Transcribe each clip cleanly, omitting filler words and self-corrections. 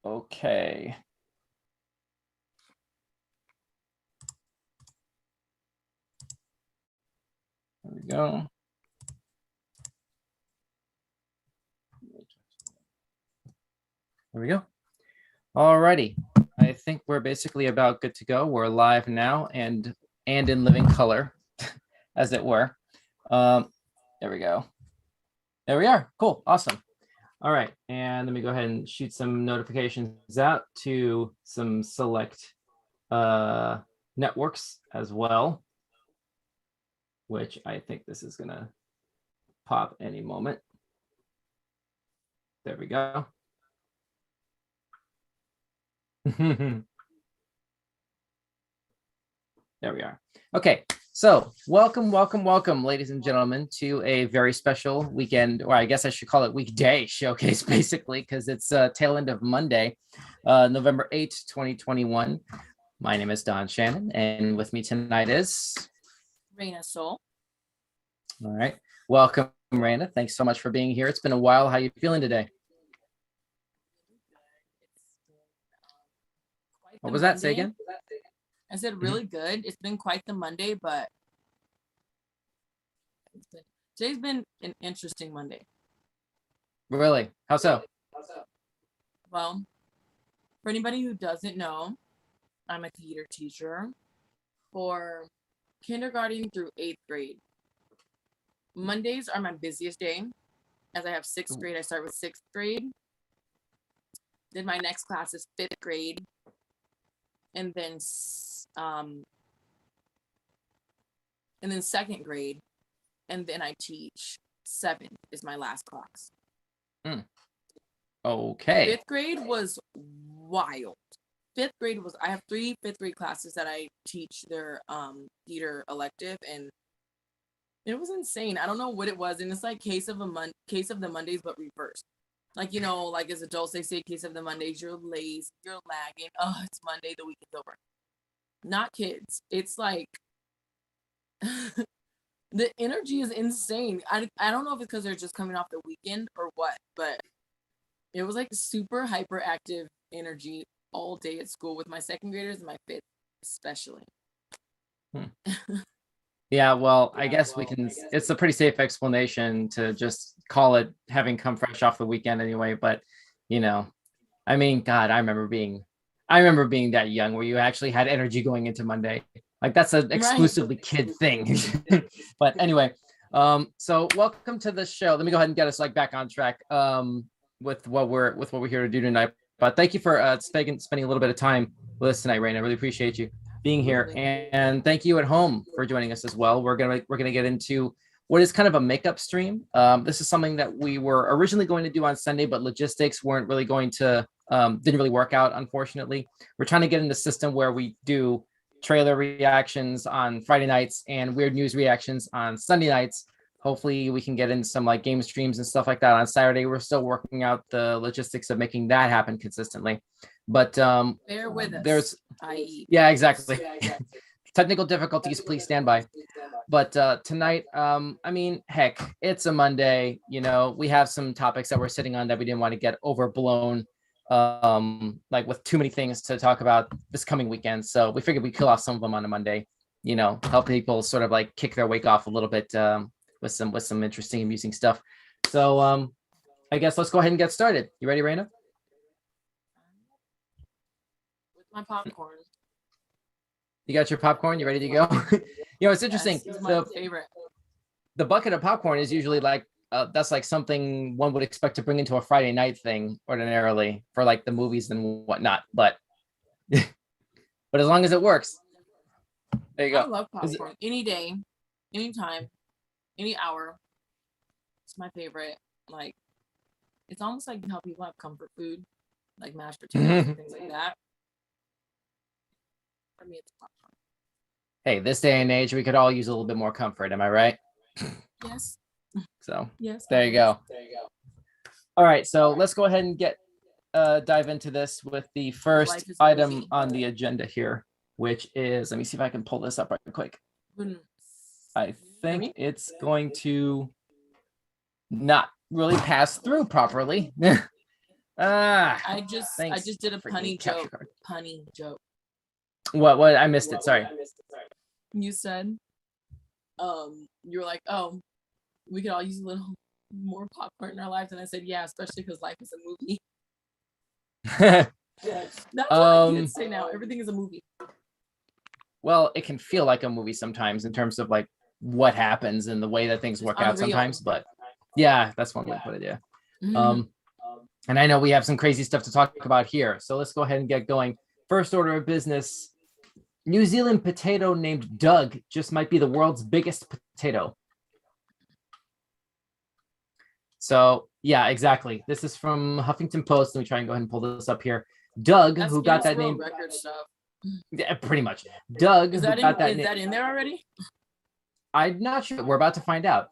Okay. There we go. There we go. Alrighty. I think we're basically about good to go. We're live now and in living color, as it were. There we go. There we are. Cool. Awesome. All right. And let me go ahead and shoot some notifications out to some select networks as well, which I think this is going to pop any moment. There we go. There we are. Okay, so welcome, ladies and gentlemen, to a very special weekend, or I guess I should call it weekday showcase, basically, because it's tail end of Monday, November 8th, 2021. My name is Don Shannon, and with me tonight is Raina Soul. All right, welcome, Raina. Thanks so much for being here. It's been a while. How are you feeling today? What was that? Say again? I said really good. It's been quite the Monday, but today's been an interesting Monday. Really? How so? Well, for anybody who doesn't know, I'm a theater teacher for kindergarten through 8th grade. Mondays are my busiest day, as I have 6th grade. I start with 6th grade. Then my next class is 5th grade. And then 2nd grade, and then I teach 7th is my last class. Okay. 5th grade was wild. 5th grade was, I have 3 5th grade classes that I teach their theater elective, and it was insane. I don't know what it was, and it's like case of the Mondays but reversed. Like, you know, like as adults, they say case of the Mondays, you're lazy, you're lagging. Oh, it's Monday, the weekend's over. Not kids. It's like, the energy is insane. I don't know if it's because they're just coming off the weekend or what, but it was like super hyperactive energy all day at school with my 2nd graders and my 5th especially. Yeah, well, I guess we can, it's a pretty safe explanation to just call it having come fresh off the weekend anyway. But, you know, I mean, God, I remember being that young where you actually had energy going into Monday. Like that's an exclusively kid thing. But anyway, so welcome to the show. Let me go ahead and get us like back on track with what we're here to do tonight. But thank you for spending a little bit of time with us tonight, Raina. I really appreciate you being here, and thank you at home for joining us as well. We're gonna get into what is kind of a makeup stream. This is something that we were originally going to do on Sunday, but logistics weren't really going to didn't really work out, unfortunately. We're trying to get in the system where we do trailer reactions on Friday nights and weird news reactions on Sunday nights. Hopefully we can get in some like game streams and stuff like that on Saturday. We're still working out the logistics of making that happen consistently. But bear with us. There's yeah, exactly. Technical difficulties, please stand by. But tonight, I mean, heck, it's a Monday. You know, we have some topics that we're sitting on that we didn't want to get overblown, like with too many things to talk about this coming weekend. So we figured we'd kill off some of them on a Monday. You know, help people sort of like kick their week off a little bit with some interesting, amusing stuff. So I guess let's go ahead and get started. You ready, Raina? My popcorn. You got your popcorn? You ready to go? You know, it's interesting. Yes, my favorite. The bucket of popcorn is usually like that's like something one would expect to bring into a Friday night thing ordinarily for like the movies and whatnot. But but as long as it works, there you go. I love popcorn. Any day, anytime, any hour. It's my favorite. Like, it's almost like how people have comfort food, like mashed potatoes and things like that. For me, it's popcorn. Hey, this day and age, we could all use a little bit more comfort. Am I right? Yes. So yes. There you go. All right, so let's go ahead and dive into this with the first item on the agenda here, which is, let me see if I can pull this up right quick. I think it's going to not really pass through properly. I thanks. just did a Freaking punny capture joke. card. Punny joke. What? I missed it. Sorry. You said, you were like, oh, we could all use a little more popcorn in our lives, and I said, yeah, especially because life is a movie. That's what kids say now. Everything is a movie. Well, it can feel like a movie sometimes in terms of like what happens and the way that things work out sometimes. But yeah, that's one way to put it. Yeah. And I know we have some crazy stuff to talk about here, so let's go ahead and get going. First order of business: New Zealand potato named Doug just might be the world's biggest potato. So yeah, exactly. This is from Huffington Post. Let me try and go ahead and pull this up here. Doug, That's who got that World name, record stuff. Yeah, pretty much. Doug, Is that who got that is name. that in there already? I'm not sure. We're about to find out.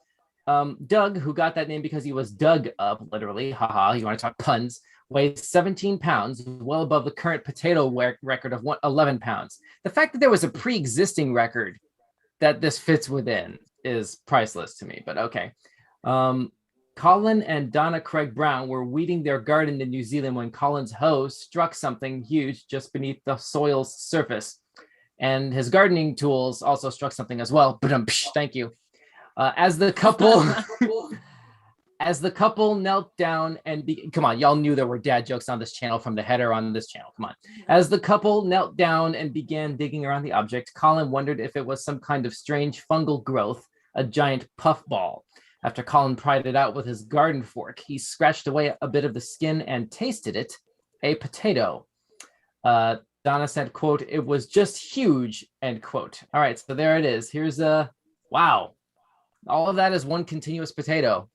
Doug, who got that name because he was dug up, literally, haha, you want to talk puns, weighs 17 pounds, well above the current potato record of 11 pounds. The fact that there was a pre-existing record that this fits within is priceless to me, but okay. Colin and Donna Craig Brown were weeding their garden in New Zealand when Colin's hoe struck something huge just beneath the soil's surface. And his gardening tools also struck something as well. Thank you. As the couple knelt down and come on, y'all knew there were dad jokes on this channel from the header on this channel. Come on. As the couple knelt down and began digging around the object, Colin wondered if it was some kind of strange fungal growth, a giant puffball. After Colin pried it out with his garden fork, he scratched away a bit of the skin and tasted it, a potato. Donna said, quote, "It was just huge," end quote. All right, so there it is. Here's wow. All of that is one continuous potato.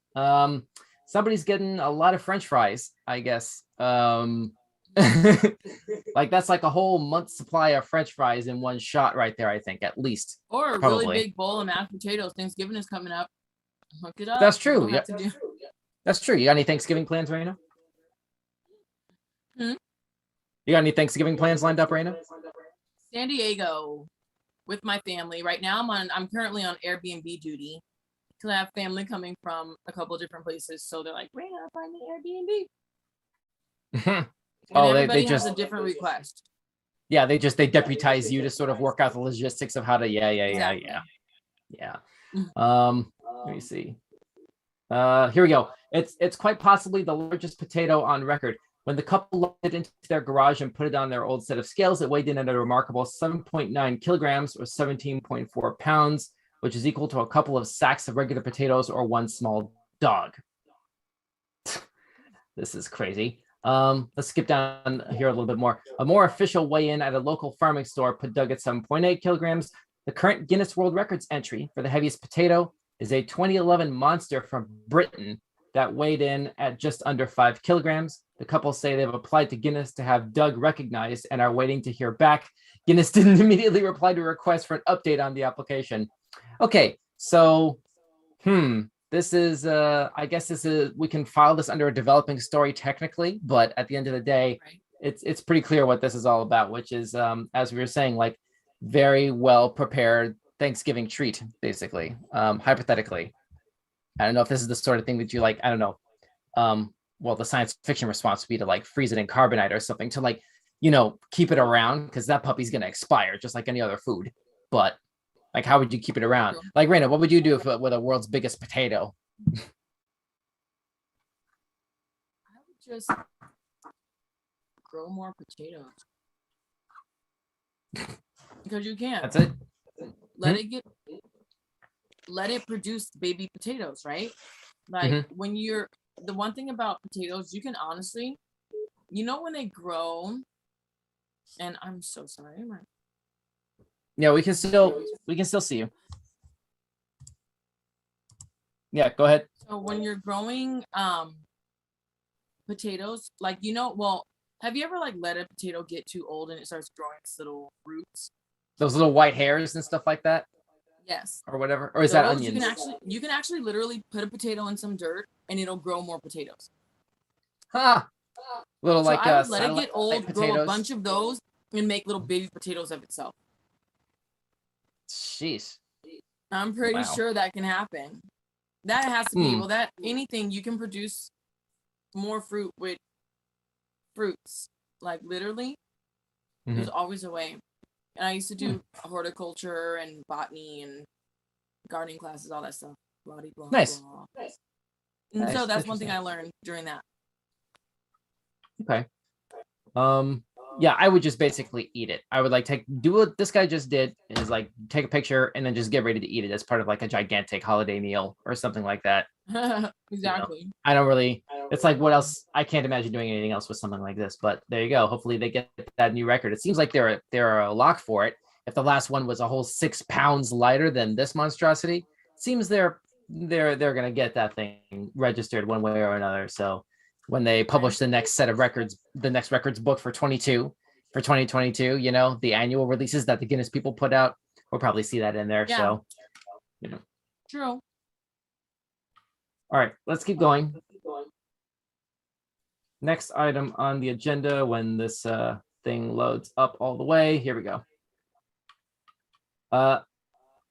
Somebody's getting a lot of French fries, I guess. Like that's like a whole month's supply of French fries in one shot right there, I think, at least. Or a probably. Really big bowl of mashed potatoes. Thanksgiving is coming up. Hook it up. That's true. Yeah. That's true. You got any Thanksgiving plans, Raina? You got any Thanksgiving plans lined up, Raina? San Diego with my family. Right now I'm currently on Airbnb duty because I have family coming from a couple of different places. So they're like, Raina, find the Airbnb. Oh, they just has a different request. Yeah, they deputize you to sort of work out the logistics of how to yeah. Let me see. Here we go. It's quite possibly the largest potato on record. When the couple loaded it into their garage and put it on their old set of scales, it weighed in at a remarkable 7.9 kilograms or 17.4 pounds, which is equal to a couple of sacks of regular potatoes or one small dog. This is crazy. Let's skip down here a little bit more. A more official weigh-in at a local farming store put Doug at 7.8 kilograms. The current Guinness World Records entry for the heaviest potato is a 2011 monster from Britain that weighed in at just under 5 kilograms. The couple say they've applied to Guinness to have Doug recognized and are waiting to hear back. Guinness didn't immediately reply to a request for an update on the application. Okay, so, this is, I guess this is, we can file this under a developing story technically, but at the end of the day, it's pretty clear what this is all about, which is, as we were saying, like very well prepared Thanksgiving treat, basically, hypothetically. I don't know if this is the sort of thing that you like, I don't know. Well, the science fiction response would be to like freeze it in carbonite or something to like, keep it around because that puppy's going to expire just like any other food. But like, how would you keep it around? Like, Raina, what would you do with a world's biggest potato? I would just grow more potatoes. Because you can. That's it. Let it produce baby potatoes, right? Like when the one thing about potatoes, you can honestly, when they grow, and I'm so sorry. Yeah, we can still see you. Yeah, go ahead. So when you're growing potatoes, like have you ever like let a potato get too old and it starts growing its little roots? Those little white hairs and stuff like that? Yes. Or whatever. Or is that onions? You can actually literally put a potato in some dirt and it'll grow more potatoes. Ha! Little so like I would let it get old, potatoes. Grow a bunch of those, and make little baby potatoes of itself. Jeez. I'm pretty sure that can happen. That has to be that anything you can produce more fruit with fruits. Like literally, Mhm. there's always a way. And I used to do horticulture and botany and gardening classes, all that stuff. Blah, blah, Nice. blah. And so Nice. that's one thing Interesting. I learned during that. Okay. Yeah, I would just basically eat it. I would like do what this guy just did, is like take a picture and then just get ready to eat it as part of like a gigantic holiday meal or something like that. Exactly. You know, I don't really, it's like, what else? I can't imagine doing anything else with something like this, but there you go. Hopefully they get that new record. It seems like they're a lock for it. If the last one was a whole 6 pounds lighter than this monstrosity, it seems they're gonna get that thing registered one way or another. So when they publish the next set of records, the next records book for 2022, you know, the annual releases that the Guinness people put out, we'll probably see that in there. Yeah. So, you know. True. All right, let's keep going. Next item on the agenda when this thing loads up all the way. Here we go.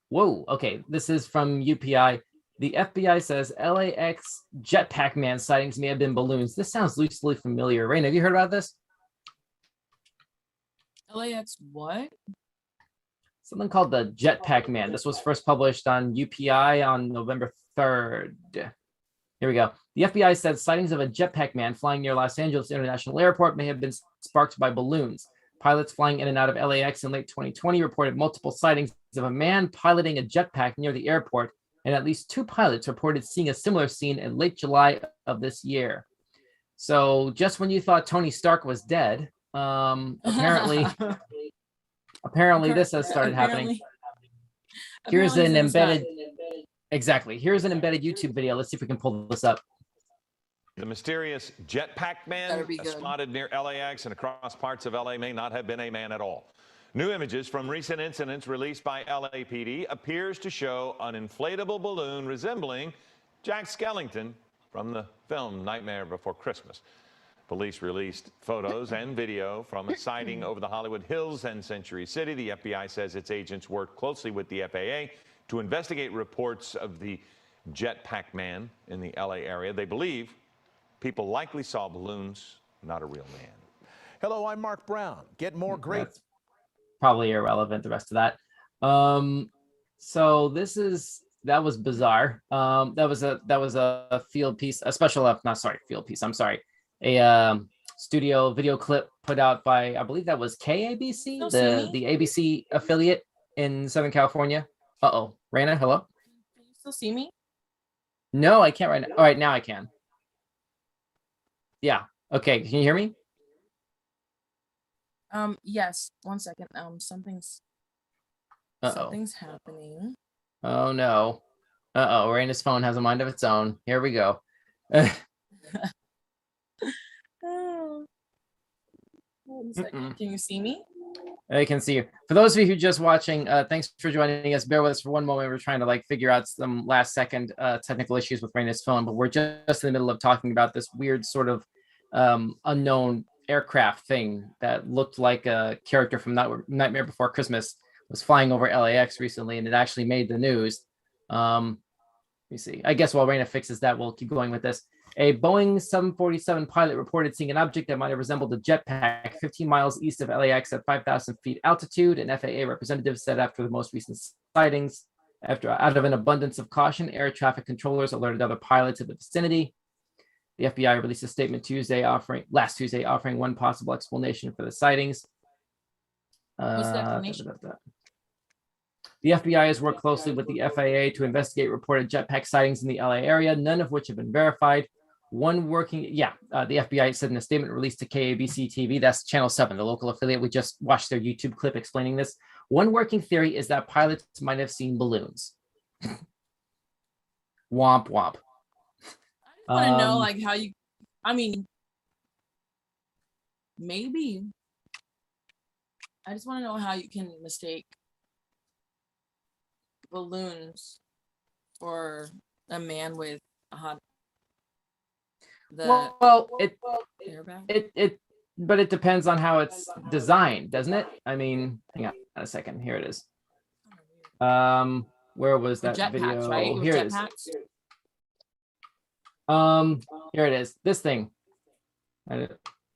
Whoa, okay, this is from UPI. The FBI says LAX jetpack man sightings may have been balloons. This sounds loosely familiar. Rain, have you heard about this? LAX what? Something called the jetpack man. This was first published on UPI on November 3rd. Here we go. The FBI said sightings of a jetpack man flying near Los Angeles International Airport may have been sparked by balloons. Pilots flying in and out of LAX in late 2020 reported multiple sightings of a man piloting a jetpack near the airport, and at least 2 pilots reported seeing a similar scene in late July of this year. So just when you thought Tony Stark was dead, apparently this has started happening. Here's an embedded, exactly. Here's an embedded YouTube video. Let's see if we can pull this up. The mysterious jetpack man spotted near LAX and across parts of LA may not have been a man at all. New images from recent incidents released by LAPD appears to show an inflatable balloon resembling Jack Skellington from the film Nightmare Before Christmas. Police released photos and video from a sighting over the Hollywood Hills and Century City. The FBI says its agents worked closely with the FAA to investigate reports of the jetpack man in the LA area. They believe people likely saw balloons, not a real man. Hello, I'm Mark Brown. Get more great. That's probably irrelevant, the rest of that. So that was bizarre. That was a field piece, a special, not sorry, field piece. I'm sorry. A studio video clip put out by, I believe that was KABC, the ABC affiliate in Southern California. Uh-oh. Raina, hello? Can you still see me? No, I can't right now. All right, now I can. Yeah. Okay. Can you hear me? Yes. 1 second. Something's happening. Oh no. Uh-oh. Raina's phone has a mind of its own. Here we go. Oh. 1 second. Can you see me? I can see you. For those of you who are just watching, thanks for joining us. Bear with us for one moment. We're trying to figure out some last second technical issues with Raina's phone, but we're just in the middle of talking about this weird sort of unknown aircraft thing that looked like a character from Nightmare Before Christmas was flying over LAX recently, and it actually made the news. Let me see. I guess while Raina fixes that, we'll keep going with this. A Boeing 747 pilot reported seeing an object that might have resembled a jetpack 15 miles east of LAX at 5,000 feet altitude. An FAA representative said after the most recent sightings, out of an abundance of caution, air traffic controllers alerted other pilots in the vicinity. The FBI released a statement last Tuesday offering one possible explanation for the sightings. What's the explanation? The FBI has worked closely with the FAA to investigate reported jetpack sightings in the LA area, none of which have been verified. The FBI said in a statement released to KABC TV, that's Channel 7, the local affiliate. We just watched their YouTube clip explaining this. One working theory is that pilots might have seen balloons. Womp womp. I want to know how you, maybe. I just want to know how you can mistake balloons for a man with a hot. But it depends on how it's designed, doesn't it? Hang on a second. Here it is. Where was that video? Right? Here it is. Here it is. This thing.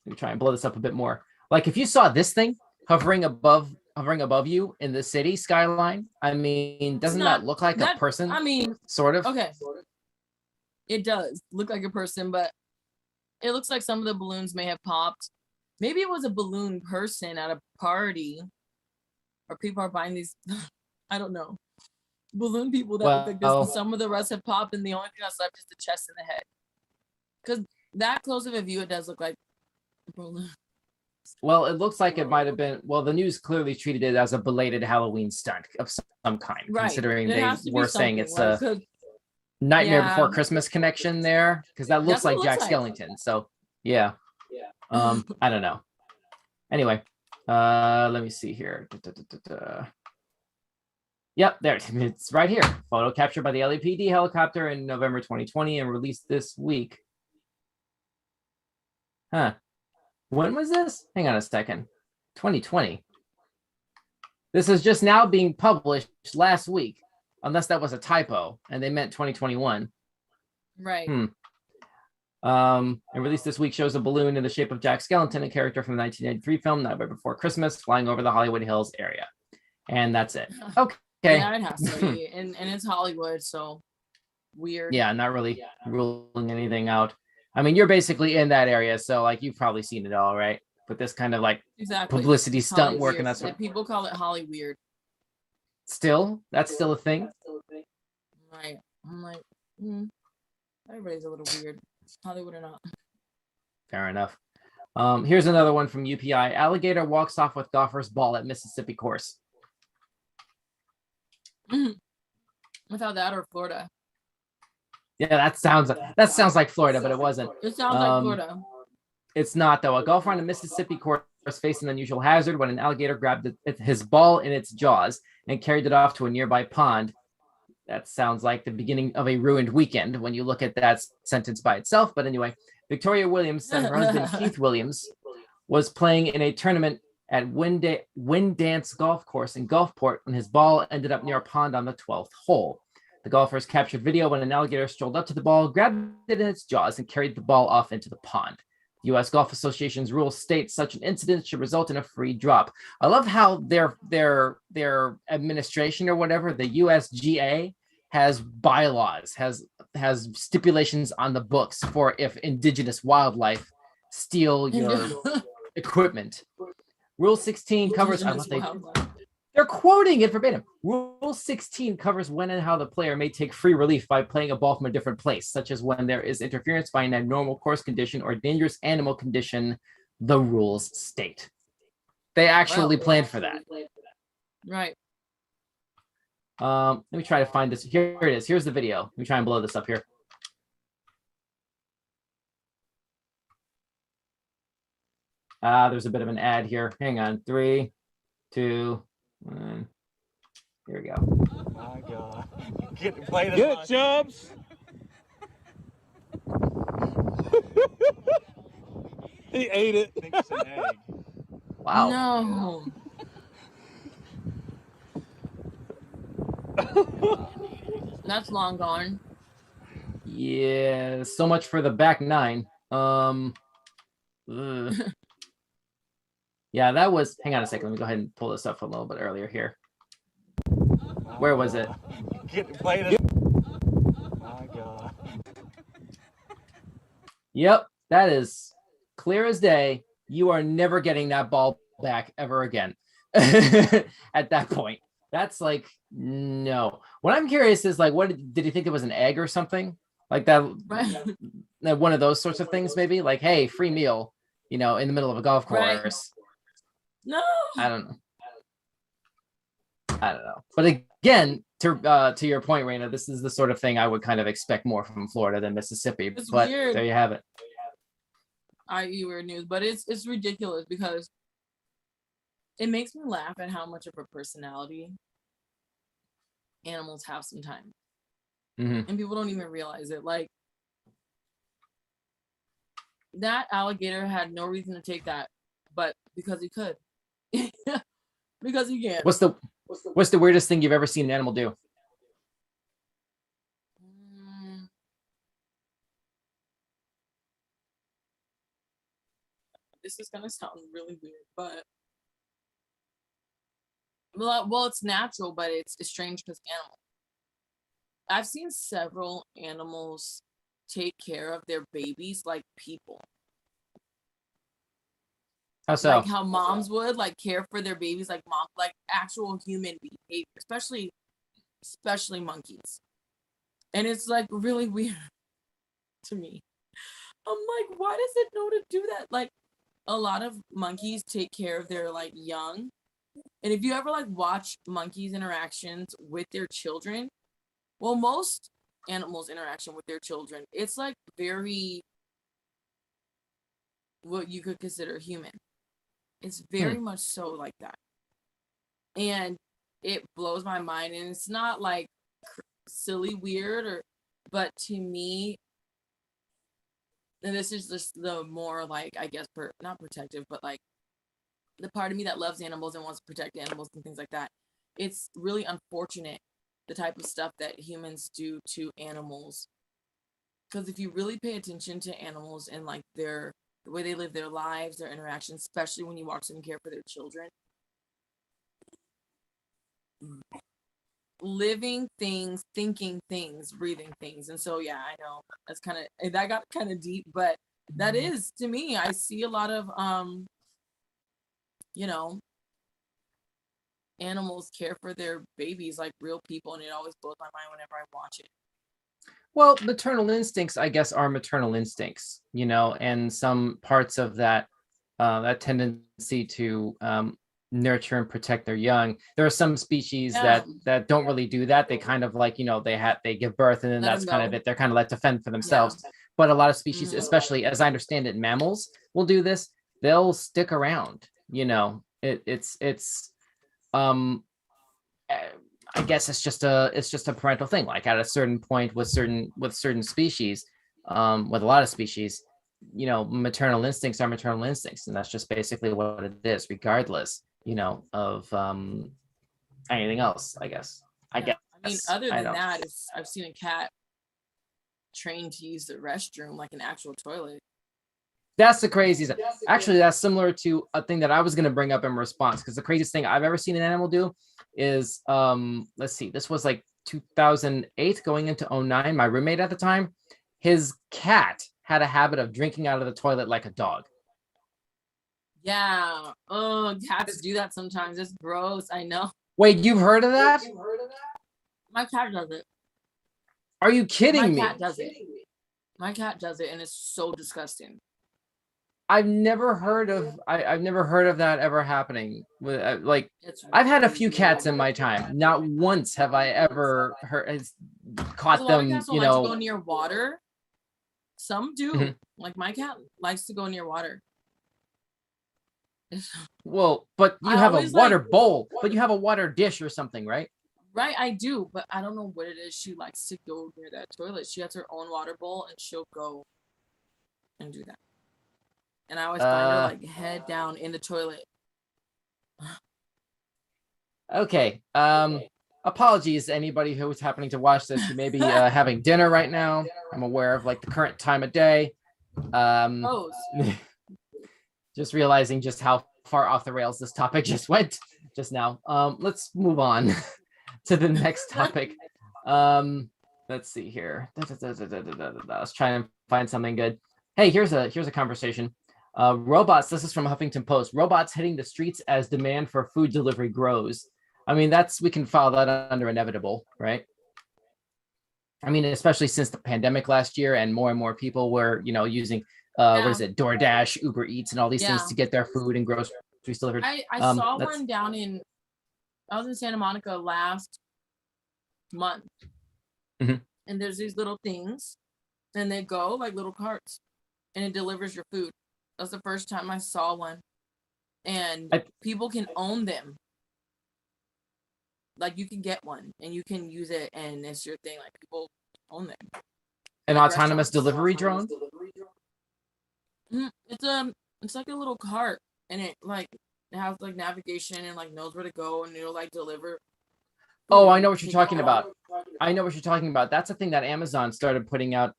me try and blow this up a bit more. Like if you saw this thing hovering above you in the city skyline, I mean, doesn't that look like a person? I mean, sort of. Okay. It does look like a person, but it looks like some of the balloons may have popped. Maybe it was a balloon person at a party, or people are buying these. I don't know. Balloon people that look like this, and some of the rest have popped, and the only thing that's left is the chest and the head. Because that close of a view, it does look like a balloon. Well, it looks like it might have been. Well, the news clearly treated it as a belated Halloween stunt of some kind, right. Considering they were saying it's like, a Nightmare Before Christmas connection there, because that looks like Jack Skellington. So yeah. I don't know. Anyway, let me see here. Yep, there it's right here. Photo captured by the LAPD helicopter in November 2020 and released this week. Huh. When was this? Hang on a second. 2020. This is just now being published last week, unless that was a typo and they meant 2021. Right. And released this week shows a balloon in the shape of Jack Skellington, a character from the 1983 film Nightmare Before Christmas, flying over the Hollywood Hills area. And that's it. Okay. Yeah, it has to be. And it's Hollywood, so weird. Yeah, not really ruling anything out. I mean, you're basically in that area, so like you've probably seen it all, right? But this kind of like publicity stunt work and that's what people call it Holly weird. Still, that's still a thing. Right. I'm like, everybody's a little weird, Hollywood or not. Fair enough. Here's another one from UPI. Alligator walks off with golfer's ball at Mississippi course. Without that or Florida. Yeah, that sounds like Florida, but it wasn't. It sounds like Florida. It's not though. A golfer on a Mississippi course faced an unusual hazard when an alligator grabbed his ball in its jaws and carried it off to a nearby pond. That sounds like the beginning of a ruined weekend when you look at that sentence by itself. But anyway, Victoria Williams and her husband Keith Williams was playing in a tournament at Wind Dance Golf Course in Gulfport when his ball ended up near a pond on the 12th hole. The golfers captured video when an alligator strolled up to the ball, grabbed it in its jaws, and carried the ball off into the pond. The U.S. Golf Association's rules state such an incident should result in a free drop. I love how their administration or whatever, the USGA, has bylaws, has stipulations on the books for if indigenous wildlife steal your equipment. Rule 16 covers. They're quoting it verbatim. Rule 16 covers when and how the player may take free relief by playing a ball from a different place, such as when there is interference by an abnormal course condition or dangerous animal condition, the rules state. They actually planned for that. Right. Let me try to find this. Here it is. Here's the video. Let me try and blow this up here. There's a bit of an ad here. Hang on. 3, 2, 1. Here we go. Oh my God. Get it, Chubbs. He ate it. I think it's an egg. Wow. No. That's long gone. Yeah, so much for the back 9. Yeah, that was. Hang on a second. Let me go ahead and pull this up a little bit earlier here. Where was it? Oh my God. Yep, that is clear as day. You are never getting that ball back ever again. At that point, that's like no. What I'm curious is like, what did he think it was an egg or something like that? Right. One of those sorts of things, maybe like, hey, free meal, in the middle of a golf course. Right. No, I don't know. But again, to your point, Raina, this is the sort of thing I would kind of expect more from Florida than Mississippi. It's but weird. There you have it. I.e. weird news, but it's ridiculous because it makes me laugh at how much of a personality animals have sometimes. And people don't even realize it. Like, that alligator had no reason to take that, but because he could. Because he can. What's the weirdest thing you've ever seen an animal do? this is gonna sound really weird, but well, it's natural, but it's strange because animals. I've seen several animals take care of their babies like people. How so? Like how moms would like care for their babies like mom, like actual human behavior, especially monkeys. And it's like really weird to me. I'm like, why does it know to do that? Like a lot of monkeys take care of their like young. And if you ever like watch monkeys' interactions with their children, well, most animals' interaction with their children, it's like very what you could consider human. It's very much so like that. And it blows my mind. And it's not like silly weird but to me, and this is just the more like, I guess, not protective, but like the part of me that loves animals and wants to protect animals and things like that. It's really unfortunate the type of stuff that humans do to animals. Because if you really pay attention to animals and like the way they live their lives, their interactions, especially when you watch them care for their children, living things, thinking things, breathing things. And so, yeah, I know that got kind of deep, but that is, to me, I see a lot of, animals care for their babies like real people. And it always blows my mind whenever I watch it. Well, maternal instincts, I guess, are maternal instincts, and some parts of that, that tendency to nurture and protect their young. There are some species that don't really do that. They kind of like, they give birth and then that's kind of it. They're kind of let to fend for themselves. Yeah. But a lot of species, especially as I understand it, mammals will do this. They'll stick around, I guess it's just a parental thing. Like at a certain point with certain species, with a lot of species, maternal instincts are maternal instincts, and that's just basically what it is, regardless, of anything else. I guess. I mean, other than that, I've seen a cat trained to use the restroom like an actual toilet. That's the craziest. Actually, that's similar to a thing that I was going to bring up in response, because the craziest thing I've ever seen an animal do is, let's see, this was like 2008 going into 2009. My roommate at the time, his cat had a habit of drinking out of the toilet like a dog. Yeah. Oh, cats do that sometimes. It's gross. I know. Wait, you've heard of that? My cat does it. Are you kidding me? My cat does it. My cat does it, and it's so disgusting. I've never heard of that ever happening. With I've had a few cats in my time. Not once have I ever caught them. Cats don't like to go near water. Some do. Mm-hmm. Like my cat likes to go near water. Well, but you have a water bowl, but you have a water dish or something, right? Right, I do, but I don't know what it is. She likes to go near that toilet. She has her own water bowl, and she'll go and do that. And I always find her like head down in the toilet. Okay. Apologies to anybody who is happening to watch this. You may be having dinner right now. I'm aware of like the current time of day. Just realizing just how far off the rails this topic just went just now. Let's move on to the next topic. Let's see here. Let's try and find something good. Hey, here's a conversation. Robots, this is from Huffington Post. Robots hitting the streets as demand for food delivery grows. I mean, we can file that under inevitable, right? I mean, especially since the pandemic last year and more people were, using, what is it, DoorDash, Uber Eats, and all these things to get their food and groceries delivered. I saw one I was in Santa Monica last month. Mm-hmm. And there's these little things, and they go like little carts, and it delivers your food. That's the first time I saw one, and people can own them. Like you can get one and you can use it, and it's your thing. Like people own them. An autonomous delivery drone? It's like a little cart, and it has like navigation and like knows where to go, and it'll like deliver. Oh, I know what you're talking about. That's a thing that Amazon started putting out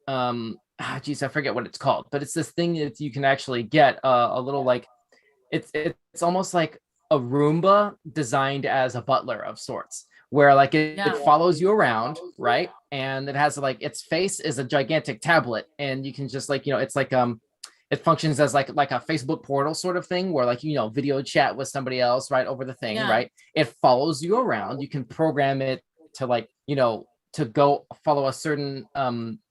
geez, I forget what it's called, but it's this thing that you can actually get a little like it's almost like a Roomba designed as a butler of sorts, where like it follows you around, right? And it has like its face is a gigantic tablet, and you can just like, it's like it functions as like a Facebook portal sort of thing where like, video chat with somebody else right over the thing, right? It follows you around. You can program it to like, to go follow a certain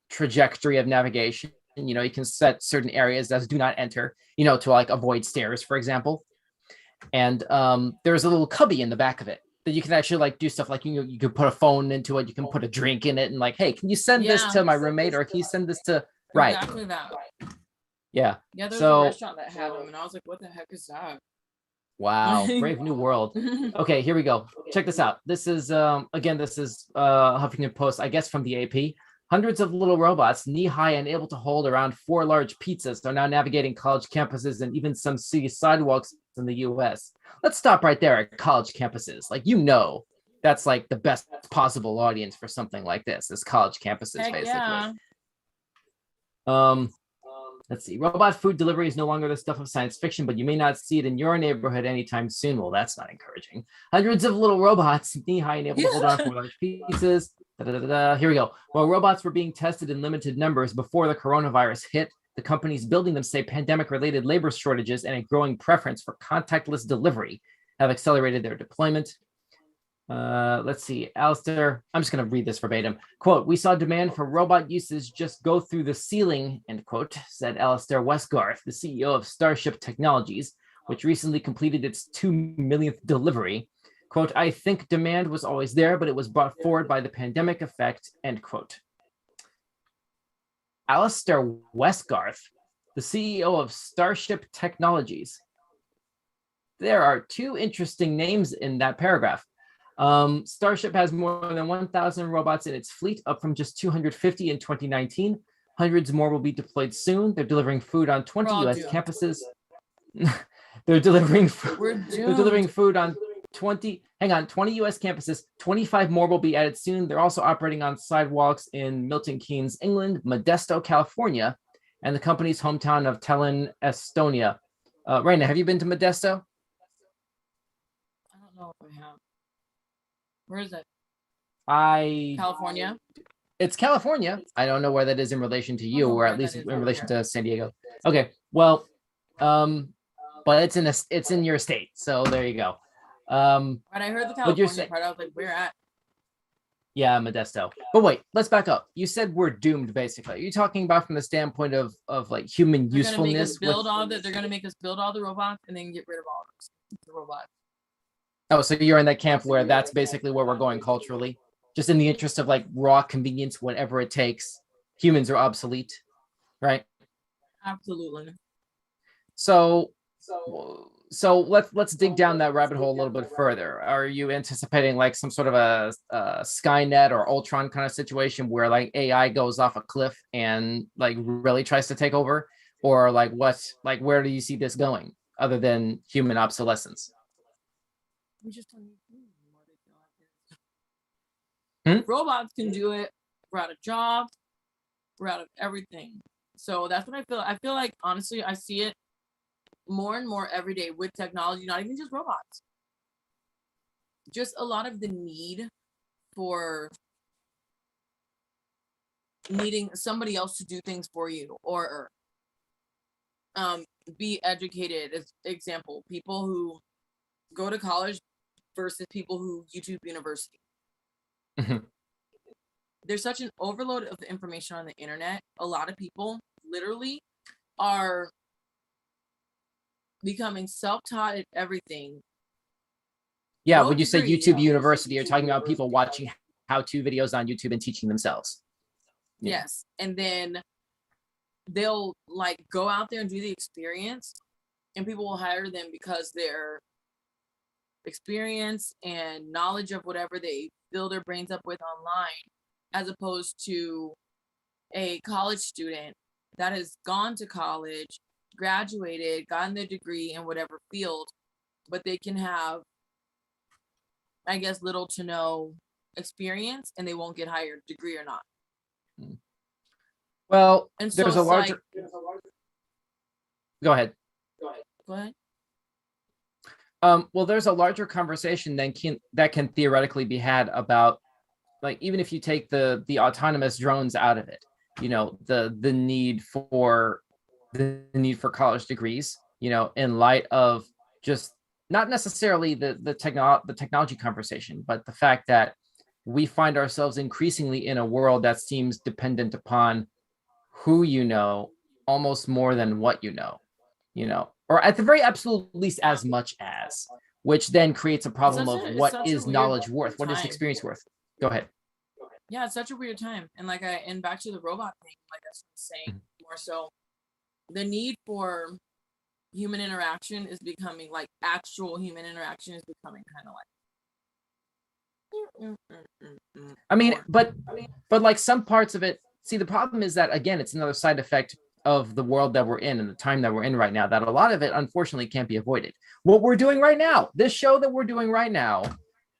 trajectory of navigation. You can set certain areas as do not enter, to like avoid stairs, for example. And there's a little cubby in the back of it that you can actually like do stuff like, you can put a phone into it, you can put a drink in it, and like, hey, can you send this to my roommate, or can you send this to exactly that. Yeah. Yeah, there's a restaurant that had them, and I was like, what the heck is that? Wow, Brave New World. Okay, here we go. Check this out. This is again, this is Huffington Post, I guess from the AP. Hundreds of little robots, knee-high and able to hold around 4 large pizzas, are now navigating college campuses and even some city sidewalks in the US. Let's stop right there at college campuses. Like, that's like the best possible audience for something like this, is college campuses, heck basically. Yeah. Let's see. Robot food delivery is no longer the stuff of science fiction, but you may not see it in your neighborhood anytime soon. Well, that's not encouraging. Hundreds of little robots, knee-high and able to hold on for large pieces. Here we go. While robots were being tested in limited numbers before the coronavirus hit, the companies building them say pandemic-related labor shortages and a growing preference for contactless delivery have accelerated their deployment. Let's see, Alistair, I'm just going to read this verbatim. Quote, we saw demand for robot uses just go through the ceiling, end quote, said Alistair Westgarth, the CEO of Starship Technologies, which recently completed its 2 millionth delivery. Quote, I think demand was always there, but it was brought forward by the pandemic effect, end quote. Alistair Westgarth, the CEO of Starship Technologies. There are 2 interesting names in that paragraph. Starship has more than 1,000 robots in its fleet, up from just 250 in 2019. Hundreds more will be deployed soon. They're delivering food on 20 U.S. campuses. They're delivering food on 20 U.S. campuses. 25 more will be added soon. They're also operating on sidewalks in Milton Keynes, England, Modesto, California, and the company's hometown of Tallinn, Estonia. Raina, have you been to Modesto? I don't know if I have. Where is it? California. It's California. I don't know where that is in relation to you, or at least in relation to San Diego. Okay, well, but it's in your state, so there you go. When I heard the California part, I was like, where at? Yeah, Modesto. But wait, let's back up. You said we're doomed, basically. Are you talking about from the standpoint of like human usefulness? They're going to make us build all the robots and then get rid of all the robots. Oh, so you're in that camp where that's basically where we're going culturally, just in the interest of like raw convenience, whatever it takes. Humans are obsolete, right? Absolutely. So let's dig down that rabbit hole a little bit further. Are you anticipating like some sort of a Skynet or Ultron kind of situation where like AI goes off a cliff and like really tries to take over, or like where do you see this going other than human obsolescence? We just don't need robots can do it. We're out of jobs. We're out of everything. So that's what I feel. I feel like, honestly, I see it more and more every day with technology, not even just robots. Just a lot of the need for needing somebody else to do things for you, or be educated. As example, people who go to college versus people who YouTube University. There's such an overload of information on the internet. A lot of people literally are becoming self-taught at everything. Yeah, when you say YouTube University, you're talking about people watching how-to videos on YouTube and teaching themselves. Yes, and then they'll like go out there and do the experience, and people will hire them because their experience and knowledge of whatever they fill their brains up with online, as opposed to a college student that has gone to college, graduated, gotten their degree in whatever field, but they can have, I guess, little to no experience and they won't get hired, degree or not. Well, And so there's a it's larger. Go ahead. Go ahead. Well, there's a larger conversation that can theoretically be had about, like, even if you take the autonomous drones out of it, the need for college degrees, in light of just not necessarily the technology conversation, but the fact that we find ourselves increasingly in a world that seems dependent upon who almost more than what or at the very absolute least as much as, which then creates a problem of what is knowledge worth, what is experience worth. Go ahead. Yeah, it's such a weird time. And and back to the robot thing, like I was saying, more so the need for human interaction is becoming, like, actual human interaction is becoming kind of like, I mean, but like some parts of it, see, the problem is that, again, it's another side effect of the world that we're in and the time that we're in right now, that a lot of it unfortunately can't be avoided. What we're doing right now, this show that we're doing right now,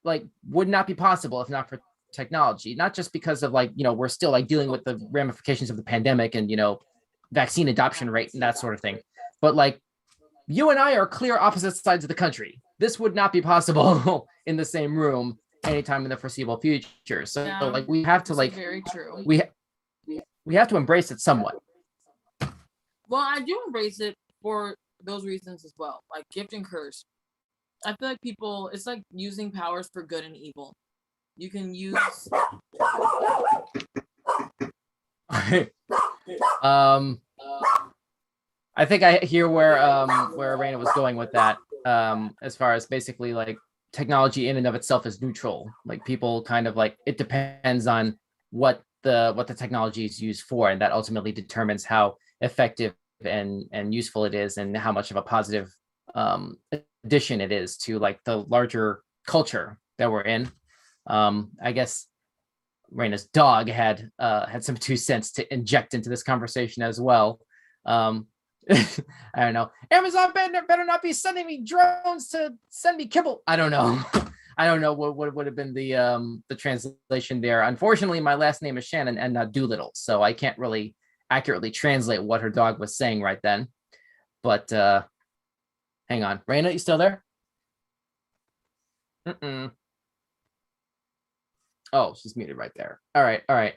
like, would not be possible if not for technology. Not just because of, like, we're still, like, dealing with the ramifications of the pandemic and vaccine adoption rate and that sort of thing, but, like, you and I are clear opposite sides of the country. This would not be possible in the same room anytime in the foreseeable future. So, like, we have to, like, very true. We have to embrace it somewhat. Well, I do embrace it for those reasons as well, like gift and curse. I feel like people, it's like using powers for good and evil. You can use. I think I hear where Raina was going with that. As far as basically, like, technology in and of itself is neutral. Like, people kind of, like, it depends on what the technology is used for, and that ultimately determines how effective and useful it is, and how much of a positive addition it is to, like, the larger culture that we're in. I guess Raina's dog had some 2 cents to inject into this conversation as well. I don't know. Amazon better not be sending me drones to send me kibble. I don't know. I don't know what would have been the translation there. Unfortunately, my last name is Shannon and not Doolittle, so I can't really accurately translate what her dog was saying right then. But hang on, Raina, you still there? Oh, she's muted right there. All right.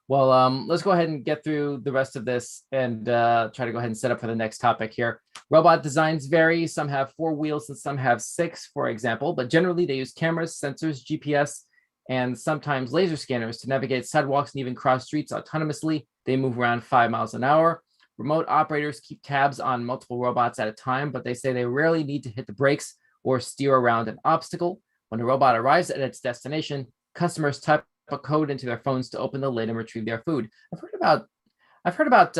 Well, let's go ahead and get through the rest of this and try to go ahead and set up for the next topic here. Robot designs vary. Some have 4 wheels and some have 6, for example, but generally they use cameras, sensors, GPS, and sometimes laser scanners to navigate sidewalks and even cross streets autonomously. They move around 5 miles an hour. Remote operators keep tabs on multiple robots at a time, but they say they rarely need to hit the brakes or steer around an obstacle. When a robot arrives at its destination, customers type a code into their phones to open the lid and retrieve their food. I've heard about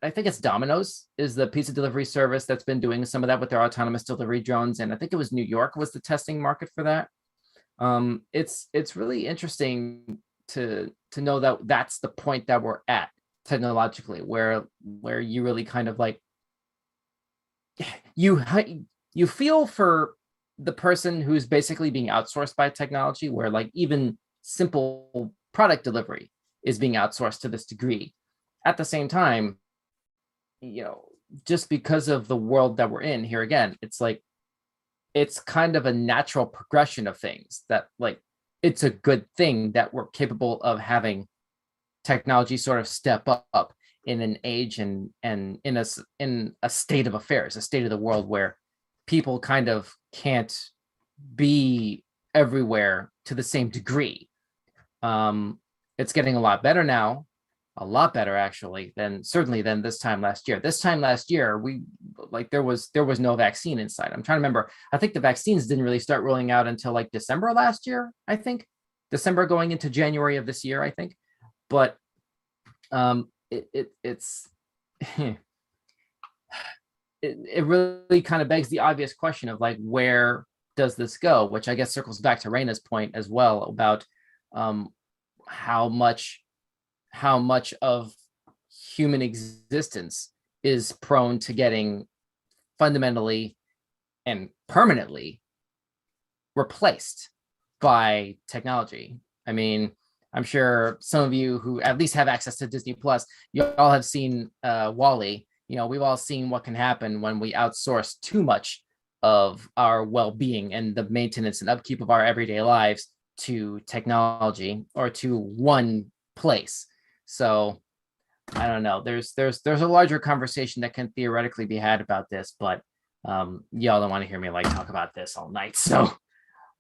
I think it's Domino's is the pizza delivery service that's been doing some of that with their autonomous delivery drones, and I think it was New York was the testing market for that. It's really interesting to know that that's the point that we're at technologically, where you really kind of, like, you feel for the person who's basically being outsourced by technology, where, like, even simple product delivery is being outsourced to this degree. At the same time, just because of the world that we're in here, again, it's like, it's kind of a natural progression of things that, like, it's a good thing that we're capable of having technology sort of step up in an age and in a state of affairs, a state of the world where people kind of can't be everywhere to the same degree. It's getting a lot better now, a lot better actually than this time last year. This time last year, we, like, there was no vaccine in sight. I'm trying to remember. I think the vaccines didn't really start rolling out until, like, December last year. I think December going into January of this year. I think, but it's it really kind of begs the obvious question of, like, where does this go? Which I guess circles back to Raina's point as well about how much of human existence is prone to getting fundamentally and permanently replaced by technology. I mean, I'm sure some of you who at least have access to Disney Plus, you all have seen Wall-E. You know, we've all seen what can happen when we outsource too much of our well-being and the maintenance and upkeep of our everyday lives to technology or to one place. So I don't know. There's a larger conversation that can theoretically be had about this, but y'all don't want to hear me like talk about this all night. So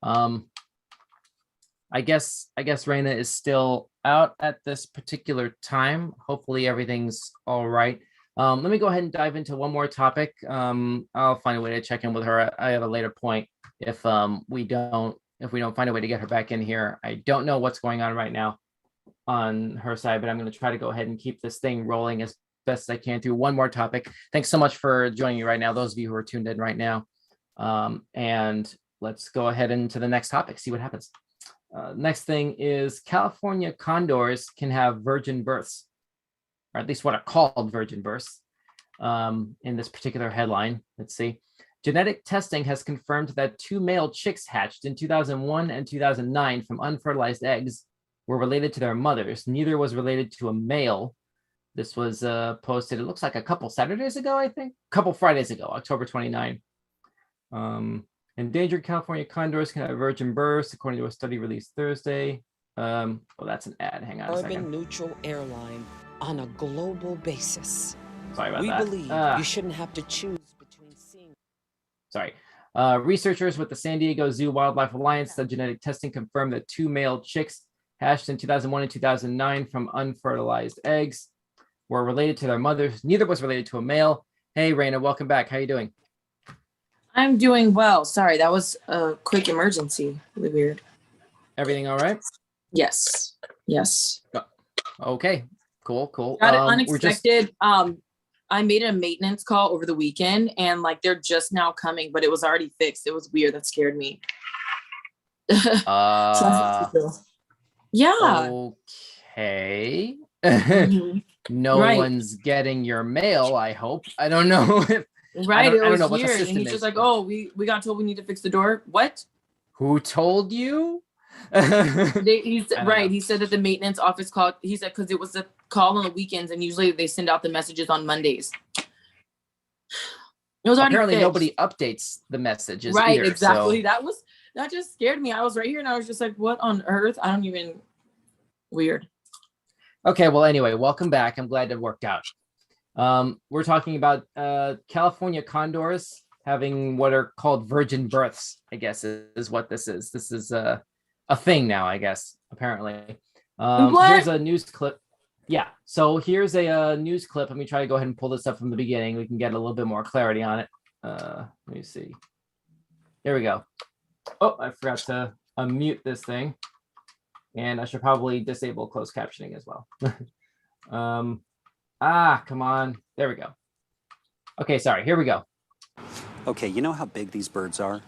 I guess Raina is still out at this particular time. Hopefully everything's all right. Let me go ahead and dive into one more topic. I'll find a way to check in with her at a later point if we don't find a way to get her back in here. I don't know what's going on right now on her side, but I'm going to try to go ahead and keep this thing rolling as best I can through one more topic. Thanks so much for joining me right now, those of you who are tuned in right now. And let's go ahead into the next topic, see what happens. Next thing is California condors can have virgin births, or at least what are called virgin births in this particular headline. Let's see. Genetic testing has confirmed that 2 male chicks hatched in 2001 and 2009 from unfertilized eggs were related to their mothers. Neither was related to a male. This was posted, it looks like a couple Saturdays ago, I think. A couple Fridays ago, October 29. Endangered California condors can have virgin births, according to a study released Thursday. Well, that's an ad. Hang on a second. Urban neutral airline on a global basis. Sorry about we that. Believe you shouldn't have to choose between seeing. Sorry. Researchers with the San Diego Zoo Wildlife Alliance said genetic testing confirmed that 2 male chicks hatched in 2001 and 2009 from unfertilized eggs were related to their mothers. Neither was related to a male. Hey, Raina, welcome back. How are you doing? I'm doing well. Sorry, that was a quick emergency. Really weird. Everything all right? Yes. Okay. Cool. Got it unexpected. I made a maintenance call over the weekend, and like they're just now coming, but it was already fixed. It was weird. That scared me. Yeah. Okay. Mm-hmm. No one's getting your mail, I hope. I don't know if right. I don't know what the system and he's just like, oh, we got told we need to fix the door. What? Who told you? He said that the maintenance office called. He said because it was a call on the weekends, and usually they send out the messages on Mondays. It was already apparently fixed. Nobody updates the messages. Right, either, exactly. So. That just scared me. I was right here, and I was just like, "What on earth?" I don't even. Weird. Okay, well, anyway, welcome back. I'm glad it worked out. We're talking about California condors having what are called virgin births, I guess is what this is. This is a thing now, I guess, apparently. Here's a news clip. Yeah, so here's a news clip. Let me try to go ahead and pull this up from the beginning. We can get a little bit more clarity on it. Let me see. There we go. Oh, I forgot to unmute this thing. And I should probably disable closed captioning as well. Come on. There we go. Okay, sorry. Here we go. Okay, you know how big these birds are?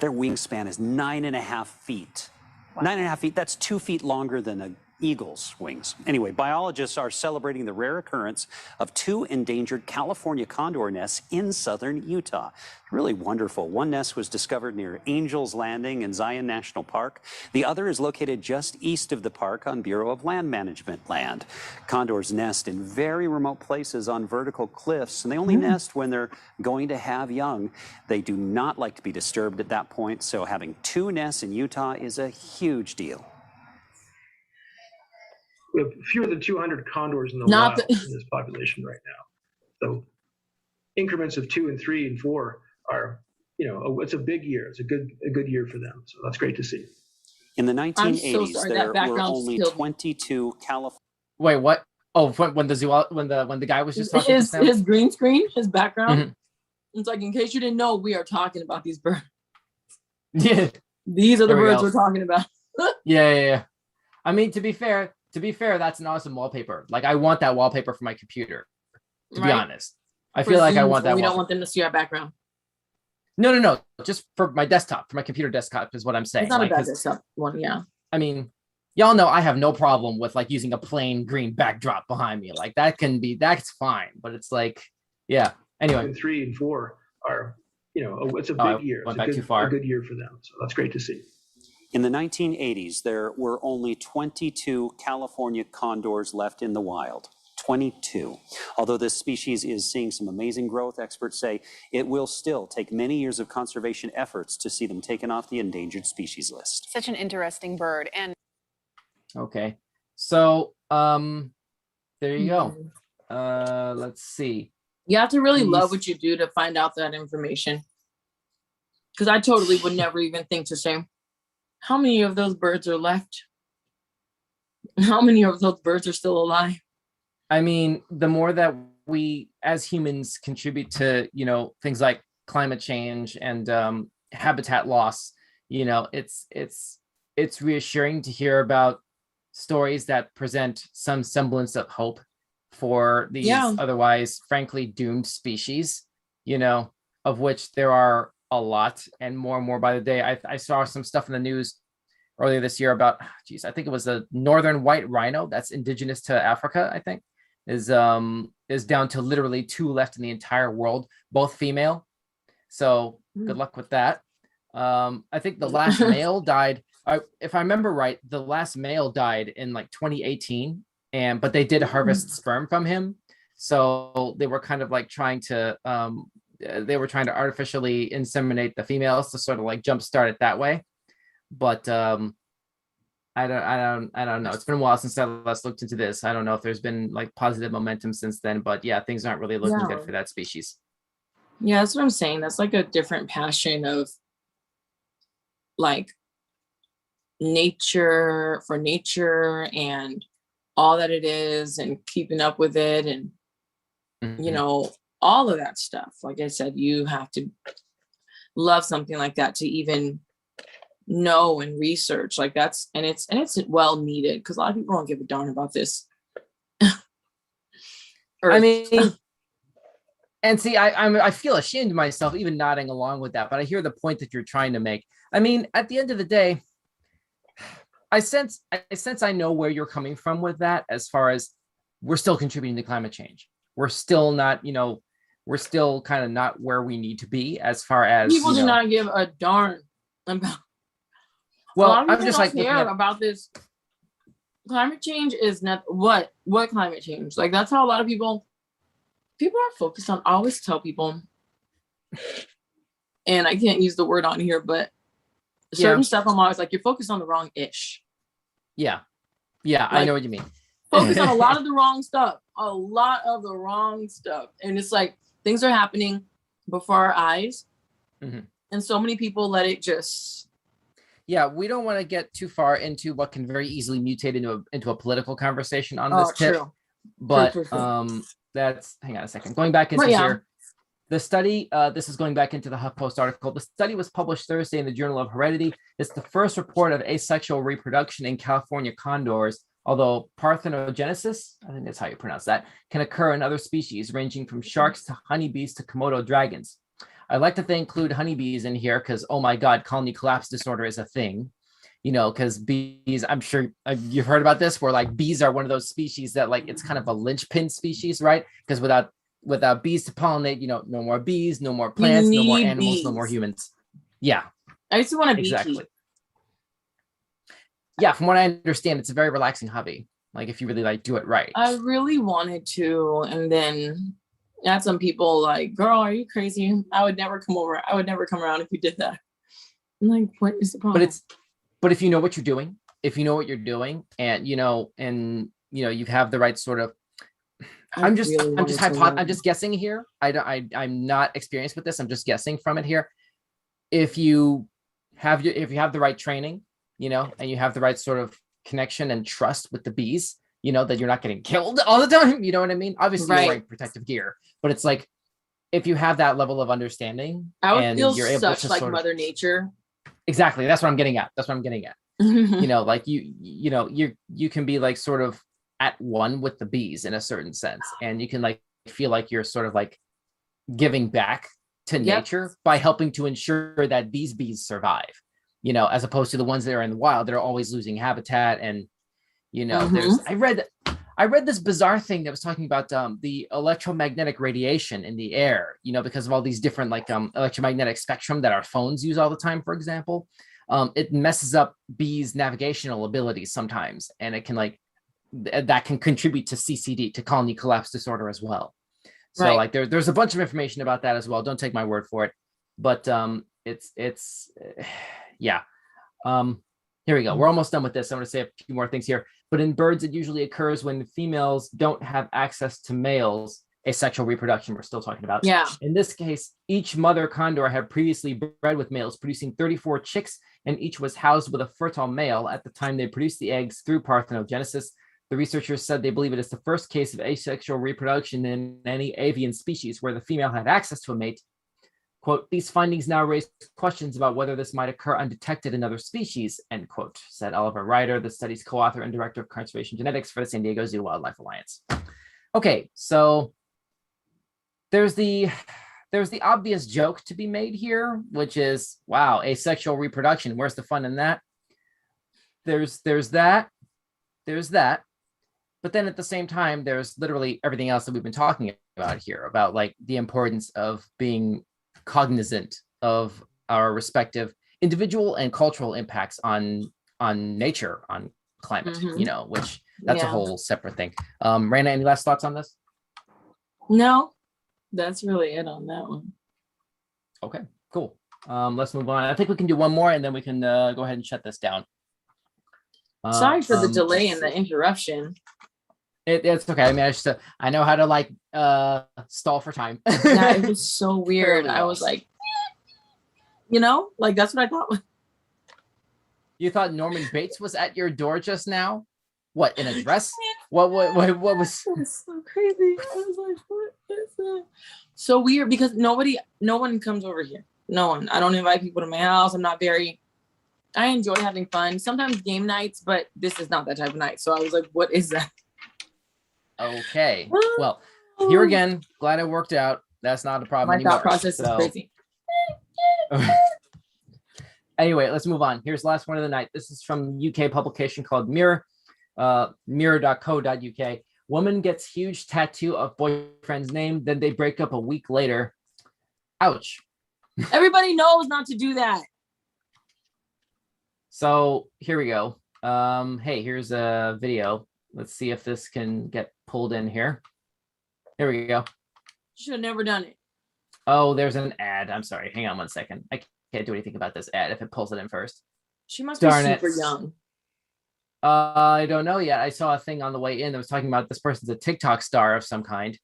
Their wingspan is 9.5 feet. Wow. 9.5 feet, that's 2 feet longer than an eagle's wings. Anyway, biologists are celebrating the rare occurrence of 2 endangered California condor nests in southern Utah. Really wonderful. One nest was discovered near Angel's Landing in Zion National Park. The other is located just east of the park on Bureau of Land Management land. Condors nest in very remote places on vertical cliffs, and they only nest when they're going to have young. They do not like to be disturbed at that point, so having 2 nests in Utah is a huge deal. We have fewer than 200 condors in the wild in this population right now. So increments of 2 and 3 and 4 are, it's a big year. It's a good year for them. So that's great to see. In the 1980s, there were only 22 California. Wait, what? Oh, when the guy was just talking his green screen, his background. Mm-hmm. It's like, in case you didn't know, we are talking about these birds. Yeah, these are the birds we're talking about. Yeah. I mean, to be fair, that's an awesome wallpaper. Like, I want that wallpaper for my computer, to be honest. I feel like I want that. We don't want them to see our background. No. Just for my desktop, for my computer desktop is what I'm saying. It's not a bad desktop one, yeah. I mean, y'all know I have no problem with like using a plain green backdrop behind me. Like that's fine. But it's like, yeah. Anyway. 3 and 4 are, it's a big year. It's a good year for them. So that's great to see. In the 1980s, there were only 22 California condors left in the wild. 22. Although this species is seeing some amazing growth, experts say it will still take many years of conservation efforts to see them taken off the endangered species list. Such an interesting bird. And okay, so there you go. Let's see. You have to really love what you do to find out that information. Because I totally would never even think to say, how many of those birds are left? How many of those birds are still alive? I mean, the more that we as humans contribute to, you know, things like climate change and habitat loss, you know, it's reassuring to hear about stories that present some semblance of hope for these otherwise, frankly, doomed species, you know, of which there are a lot and more by the day. I saw some stuff in the news earlier this year about, I think it was a northern white rhino that's indigenous to Africa, I think, is down to literally 2 left in the entire world, both female. So good luck with that. I think the last male died. If I remember right, the last male died in like 2018, but they did harvest sperm from him. So they were kind of like trying to artificially inseminate the females to sort of like jumpstart it that way. But I don't know. It's been a while since I last looked into this. I don't know if there's been like positive momentum since then, but yeah, things aren't really looking good for that species. Yeah, that's what I'm saying. That's like a different passion of like nature and all that it is and keeping up with it and you know, all of that stuff. Like I said, you have to love something like that to even know and research like that's and it's well needed because a lot of people don't give a darn about this. I mean, and see, I feel ashamed of myself even nodding along with that, but I hear the point that you're trying to make. I mean, at the end of the day, I sense I know where you're coming from with that, as far as we're still contributing to climate change. We're still not, you know, we're still kind of not where we need to be as far as people do not give a darn about. Well, I'm just like care about this. Climate change is not what climate change. Like that's how a lot of people are focused on. I always tell people, and I can't use the word on here, but certain stuff I'm always like, you're focused on the wrong ish. Yeah, I know what you mean. Focus on a lot of the wrong stuff. And it's like things are happening before our eyes. And so many people let it just. Yeah, we don't want to get too far into what can very easily mutate into a political conversation on this tip. True. But True. that's, hang on a second. Going back into here, the study, this is going back into the HuffPost article. The study was published Thursday in the Journal of Heredity. It's the first report of asexual reproduction in California condors, although parthenogenesis, I think that's how you pronounce that, can occur in other species ranging from sharks to honeybees to Komodo dragons. I like that they include honeybees in here because, oh my God, colony collapse disorder is a thing, you know, because bees, I'm sure you've heard about this, where like bees are one of those species that like, it's kind of a linchpin species, right? Because without bees to pollinate, you know, no more bees, no more plants, no more animals, bees. No more humans. Yeah. I used to want to be exactly. Yeah, from what I understand, it's a very relaxing hobby. Like if you really like do it right. I really wanted to, and then had some people like, "Girl, are you crazy? I would never come over. I would never come around if you did that." I'm like, what is the problem? But if you know what you're doing, and you you have the right sort of. I'm just guessing here. I'm not experienced with this. I'm just guessing from it here. If you have the right training, you know, and you have the right sort of connection and trust with the bees, you know, that you're not getting killed all the time. You know what I mean? Obviously, you're wearing protective gear, but it's like if you have that level of understanding, I would and feel you're able such to like sort Mother Nature. Exactly. That's what I'm getting at. You know, like you can be like sort of at one with the bees in a certain sense, and you can like feel like you're sort of like giving back to nature by helping to ensure that these bees survive, you know, as opposed to the ones that are in the wild that are always losing habitat. And you know, I read this bizarre thing that was talking about the electromagnetic radiation in the air, you know, because of all these different like electromagnetic spectrum that our phones use all the time, for example. it messes up bees' navigational abilities sometimes, and it can that can contribute to CCD, to colony collapse disorder as well. So Right. there's a bunch of information about that as well. Don't take my word for it, but it's yeah. Here we go. We're almost done with this. I'm going to say a few more things here. But in birds, it usually occurs when females don't have access to males. Asexual reproduction, we're still talking about. Yeah. In this case, each mother condor had previously bred with males, producing 34 chicks, and each was housed with a fertile male at the time they produced the eggs through parthenogenesis. The researchers said they believe it is the first case of asexual reproduction in any avian species where the female had access to a mate. Quote, these findings now raise questions about whether this might occur undetected in other species, end quote, said Oliver Ryder, the study's co-author and director of conservation genetics for the San Diego Zoo Wildlife Alliance. Okay, so there's the obvious joke to be made here, which is, wow, asexual reproduction. Where's the fun in that? There's that. But then at the same time, there's literally everything else that we've been talking about here, about like the importance of being cognizant of our respective individual and cultural impacts on nature, on climate, you know, which that's a whole separate thing. Raina, any last thoughts on this? No, that's really it on that one. Okay, cool. Let's move on. I think we can do one more and then we can go ahead and shut this down. Sorry for the delay and the interruption. It's okay. I mean, I know how to like stall for time. Yeah, it was so weird. I was like, you know, like that's what I thought. You thought Norman Bates was at your door just now? What, in a dress? What was? That's so crazy. I was like, what is that? So weird because no one comes over here. No one. I don't invite people to my house. I enjoy having fun. Sometimes game nights, but this is not that type of night. So I was like, what is that? Okay. Well, here again, glad it worked out. That's not a problem anymore. My thought process is crazy. Anyway, let's move on. Here's the last one of the night. This is from UK publication called Mirror, mirror.co.uk. Woman gets huge tattoo of boyfriend's name, then they break up a week later. Ouch. Everybody knows not to do that. So here we go. Hey, here's a video. Let's see if this can get pulled in here. Here we go. Should have never done it. Oh, there's an ad. I'm sorry. Hang on one second. I can't do anything about this ad if it pulls it in first. She must be super young. I don't know yet. I saw a thing on the way in that was talking about this person's a TikTok star of some kind.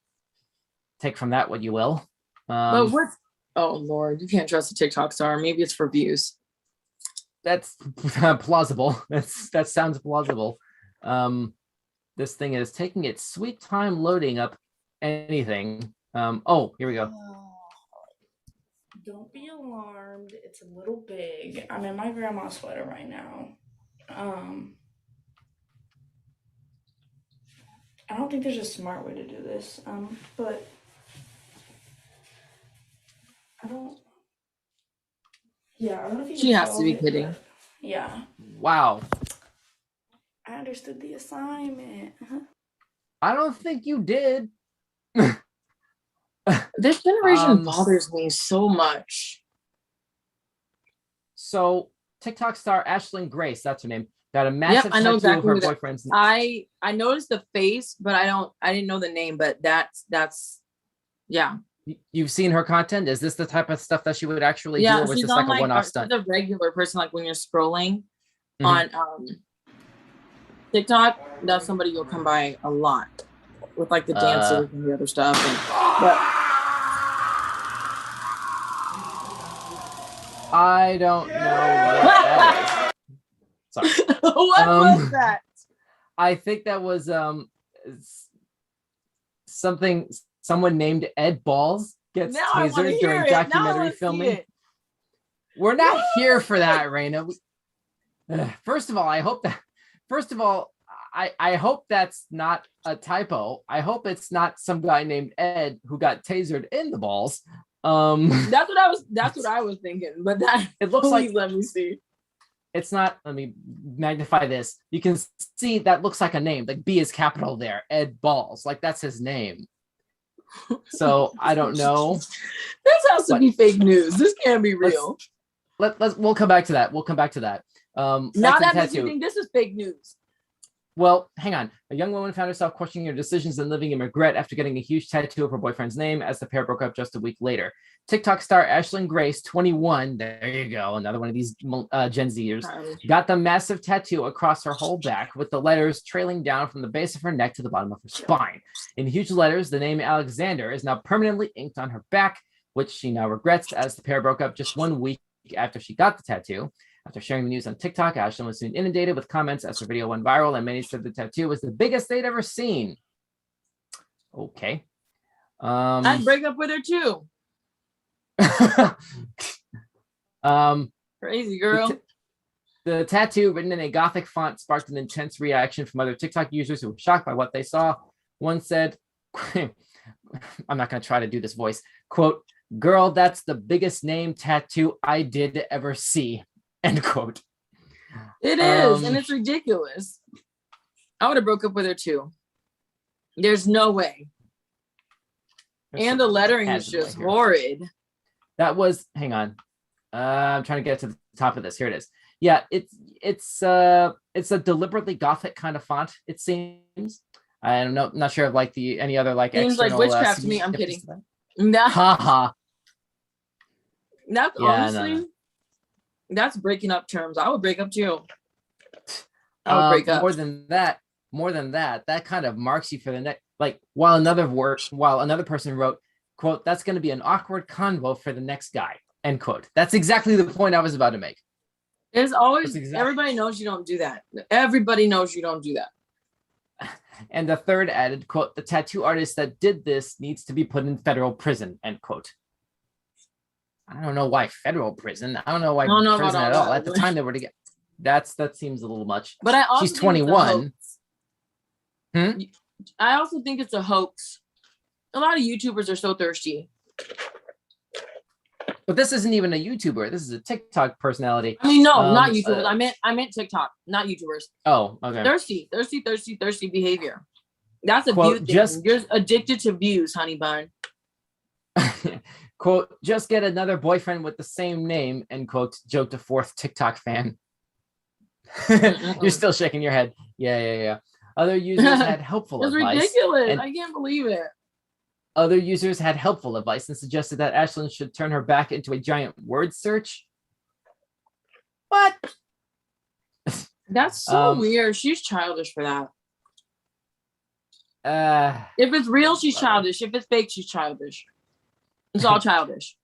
Take from that what you will. But what? Oh, Lord. You can't trust a TikTok star. Maybe it's for views. That's plausible. That sounds plausible. This thing is taking its sweet time loading up anything. Oh, here we go. Don't be alarmed. It's a little big. I'm in my grandma's sweater right now. I don't think there's a smart way to do this. But I don't. Yeah, I don't know if you. She has to be kidding. Yeah. Wow. I understood the assignment. I don't think you did. This generation bothers me so much. So TikTok star Ashlyn Grace, that's her name, got a massive I know tattoo exactly of her boyfriend's. I noticed the face, but I didn't know the name. But that's yeah. You've seen her content. Is this the type of stuff that she would actually do, or was this like a one-off stunt? She's a regular person, like when you're scrolling on TikTok. That's somebody you'll come by a lot with like the dancers and the other stuff. I don't know what that is. Sorry. What was that? I think that was something. Someone named Ed Balls gets tasered during documentary filming. We're not here for that, Raina. First of all, I hope that. First of all, I hope that's not a typo. I hope it's not some guy named Ed who got tasered in the balls. That's what I was thinking. But that it looks like. Let me see. It's not. Let me magnify this. You can see that looks like a name. Like B is capital there. Ed Balls. Like that's his name. So I don't know. This has to be fake news. This can't be real. we'll come back to that. We'll come back to that. Now that makes me think this is fake news. Well, hang on. A young woman found herself questioning her decisions and living in regret after getting a huge tattoo of her boyfriend's name as the pair broke up just a week later. TikTok star Ashlyn Grace, 21, there you go, another one of these Gen Zers, got the massive tattoo across her whole back with the letters trailing down from the base of her neck to the bottom of her spine. In huge letters, the name Alexander is now permanently inked on her back, which she now regrets as the pair broke up just 1 week after she got the tattoo. After sharing the news on TikTok, Ashlyn was soon inundated with comments as her video went viral, and many said the tattoo was the biggest they'd ever seen. Okay. I'd break up with her too. Crazy girl. The tattoo, written in a gothic font, sparked an intense reaction from other TikTok users who were shocked by what they saw. One said, I'm not going to try to do this voice, quote, "Girl, that's the biggest name tattoo I did ever see." End quote. It is, and it's ridiculous. I would have broke up with her too. There's no way. And the lettering is just horrid. That was, hang on. I'm trying to get to the top of this. Here it is. Yeah, it's a deliberately gothic kind of font, it seems. I don't know, not sure of like any other like seems external, like witchcraft to me. I'm kidding. Nah. Haha. That's honestly. That's breaking up terms. I would break up too. I would break up. More than that, that kind of marks you for the next. Like while another person wrote, quote, "That's going to be an awkward convo for the next guy." End quote. That's exactly the point I was about to make. It's always everybody knows you don't do that. Everybody knows you don't do that. And the third added, quote, "The tattoo artist that did this needs to be put in federal prison." End quote. I don't know why federal prison. I don't know why prison at all. At the time they were together. That seems a little much. But I also she's 21. I also think it's a hoax. A lot of YouTubers are so thirsty. But this isn't even a YouTuber. This is a TikTok personality. I mean, no, not YouTubers. I meant TikTok, not YouTubers. Oh, okay. Thirsty behavior. That's a view thing. You're addicted to views, honey bun. Quote, "Just get another boyfriend with the same name," end quote, joked a fourth TikTok fan. You're still shaking your head. Yeah. Other users had helpful advice. It's ridiculous. I can't believe it. Other users had helpful advice and suggested that Ashlyn should turn her back into a giant word search. What? That's so weird. She's childish for that. If it's real, she's childish. If it's fake, she's childish. It's all childish.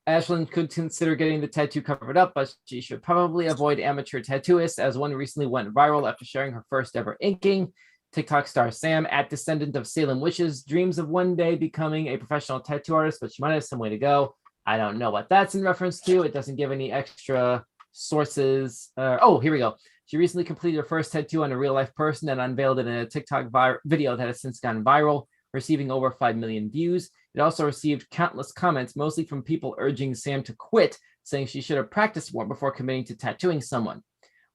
Ashlyn could consider getting the tattoo covered up, but she should probably avoid amateur tattooists, as one recently went viral after sharing her first ever inking. TikTok star Sam, at descendant of Salem witches, dreams of one day becoming a professional tattoo artist, but she might have some way to go. I don't know what that's in reference to. It doesn't give any extra sources. Oh, here we go. She recently completed her first tattoo on a real life person and unveiled it in a TikTok video that has since gone viral, receiving over 5 million views. It also received countless comments, mostly from people urging Sam to quit, saying she should have practiced more before committing to tattooing someone.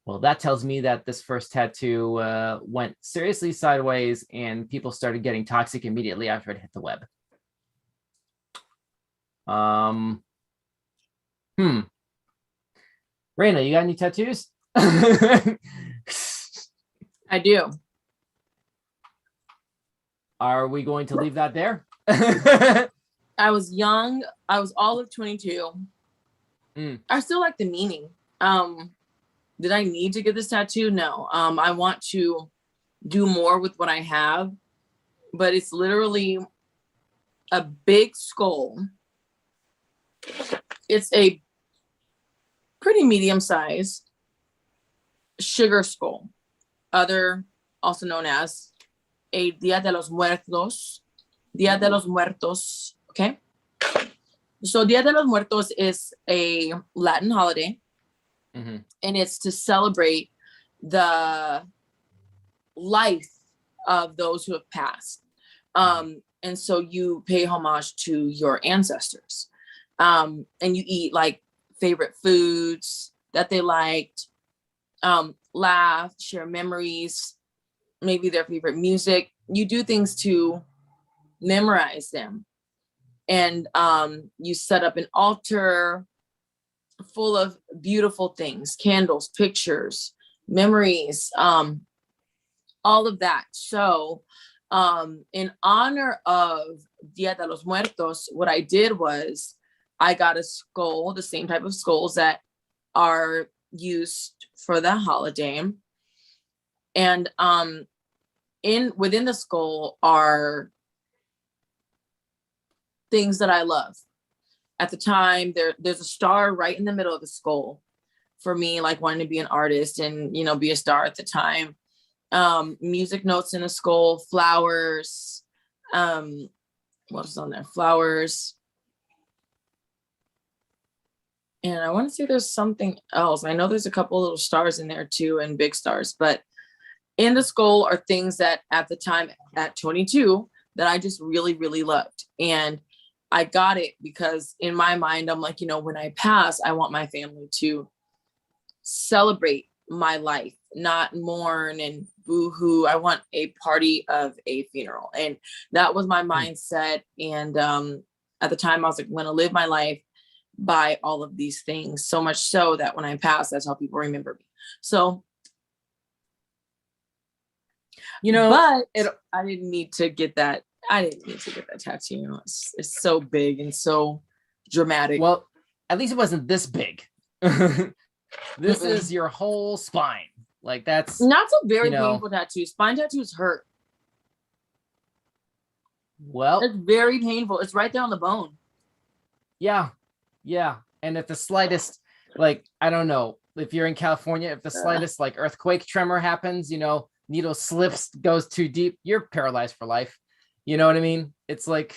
Well, that tells me that this first tattoo went seriously sideways and people started getting toxic immediately after it hit the web. Raina, you got any tattoos? I do. Are we going to leave that there? I was young. I was all of 22. I still like the meaning. Did I need to get this tattoo? No. I want to do more with what I have, but it's literally a big skull. It's a pretty medium size sugar skull, also known as a Dia de los Muertos. Dia de los Muertos, okay? So Dia de los Muertos is a Latin holiday, and it's to celebrate the life of those who have passed. And so you pay homage to your ancestors. And you eat like favorite foods that they liked, laugh, share memories, maybe their favorite music. You do things to memorize them. And you set up an altar full of beautiful things, candles, pictures, memories, all of that. So in honor of Dia de los Muertos, what I did was I got a skull, the same type of skulls that are used for the holiday. And within the skull are things that I love. At the time, there's a star right in the middle of the skull for me, like wanting to be an artist and, you know, be a star at the time. Music notes in the skull, flowers. What is on there? Flowers. And I want to say there's something else. I know there's a couple little stars in there too, and big stars, but in the skull are things that at the time at 22 that I just really, really loved. And I got it because in my mind, I'm like, you know, when I pass, I want my family to celebrate my life, not mourn and boo-hoo. I want a party of a funeral. And that was my mindset. And at the time I was like, I'm going to live my life by all of these things, so much so that when I pass, that's how people remember me. So, you know, but I didn't need to get that. I didn't need to get that tattoo. You know, it's so big and so dramatic. Well, at least it wasn't this big. This is your whole spine. Like that's not so very painful tattoo. Spine tattoos hurt. Well, it's very painful. It's right there on the bone. Yeah. Yeah. And if the slightest, like, I don't know, if you're in California, if the slightest like earthquake tremor happens, you know, needle slips, goes too deep, you're paralyzed for life. You know what I mean? It's like,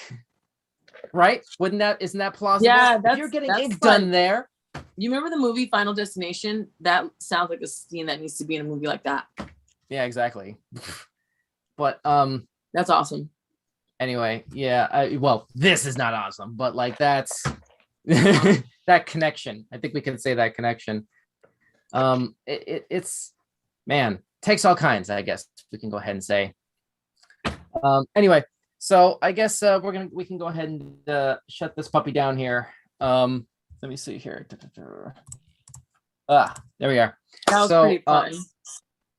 right? Isn't that plausible? Yeah, if you're getting ink done there. You remember the movie Final Destination? That sounds like a scene that needs to be in a movie like that. Yeah, exactly. But that's awesome. Anyway, yeah. Well, this is not awesome, but like that's that connection. I think we can say that connection. It's man, takes all kinds. I guess we can go ahead and say. Anyway, so I guess we can go ahead and shut this puppy down here. Let me see here. There we are. That was pretty fun.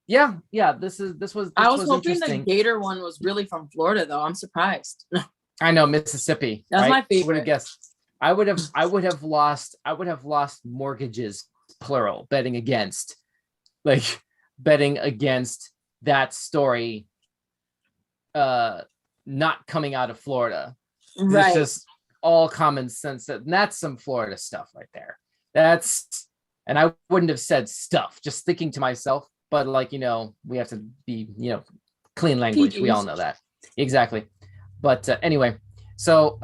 Yeah. This was. I was hoping the gator one was really from Florida, though. I'm surprised. I know, Mississippi. That's my favorite. I would have guessed. I would have lost mortgages, plural, betting against that story not coming out of Florida. Right. It's just all common sense. That's some Florida stuff right there. And I wouldn't have said stuff, just thinking to myself, but like, you know, we have to be, you know, clean language. We all know that. Exactly. But anyway, so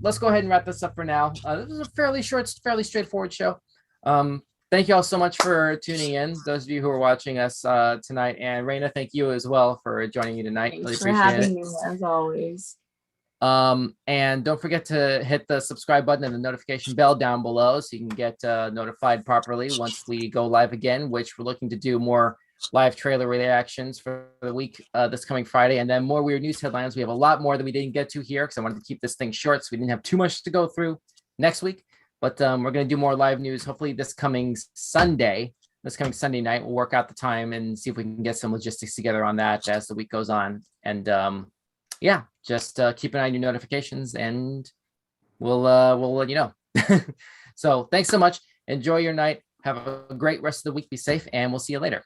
let's go ahead and wrap this up for now. This is a fairly short, fairly straightforward show. Thank you all so much for tuning in. Those of you who are watching us tonight, and Raina, thank you as well for joining me tonight. Thanks really appreciate it. Me, as always. And don't forget to hit the subscribe button and the notification bell down below so you can get notified properly once we go live again, which we're looking to do more live trailer reactions for the week this coming Friday, and then more weird news headlines. We have a lot more that we didn't get to here because I wanted to keep this thing short so we didn't have too much to go through next week. But we're going to do more live news. Hopefully this coming Sunday night, we'll work out the time and see if we can get some logistics together on that as the week goes on. And yeah, just keep an eye on your notifications and we'll let you know. So thanks so much. Enjoy your night. Have a great rest of the week. Be safe and we'll see you later.